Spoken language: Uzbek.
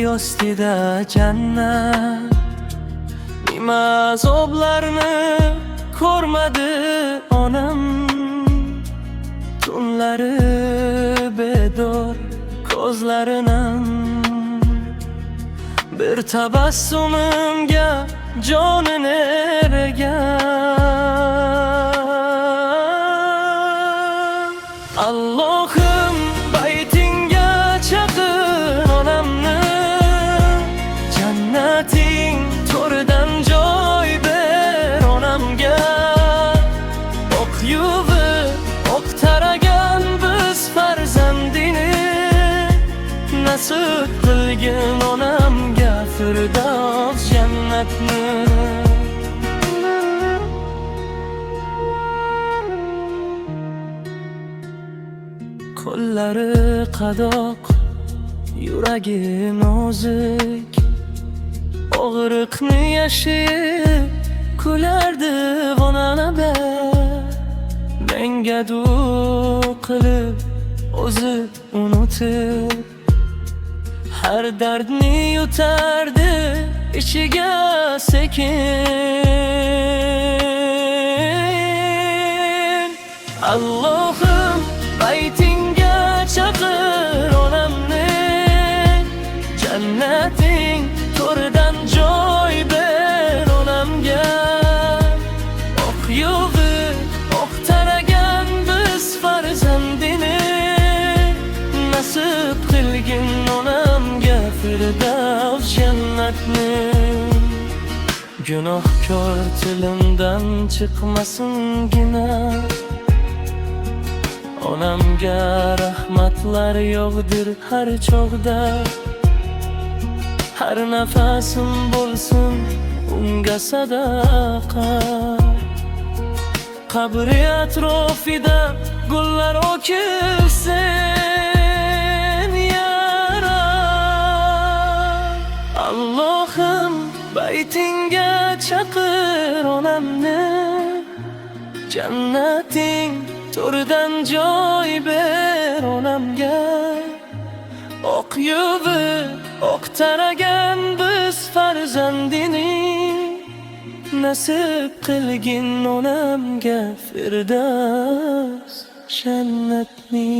Oy ostida jannat, nima azoblarni ko'rmadi onam. Tunlari bedor ko'zlaridan bir tabassumimga jonini bergan. Allohim baytingga chaqir onamni, jannating to'ridan joy ber onamga. Oq yuvib oq taragan biz farzandini, nasib qilgin onamga Firdavs jannatni. Qo'llari qadoq, yuragi nozik, og'riqni yashib kulardi vonalaba. Menga duo qilib o'zi unutib, har dardni yutardi ichiga sekin. Allohim baytingga chaqir onamni, jannating to'ridan joy ber onamga. Oq yuvib oq taragan biz farzandini, nasib qilgin onamga Firdavs jannatni. Gunohkor tilimdan chiqmasingina, onamga rahmatlar yog'dir har chog'da. Har nafasim bo'lsin unga sadaqa, qabri atrofida gullar o'kilsin ya Rab. Allohim baytingga chaqir onamni, jannating to'ridan joy ber onamga. Oq yuvib oq taragan biz farzandini, nasib qilgin onamga Firdavs jannatni.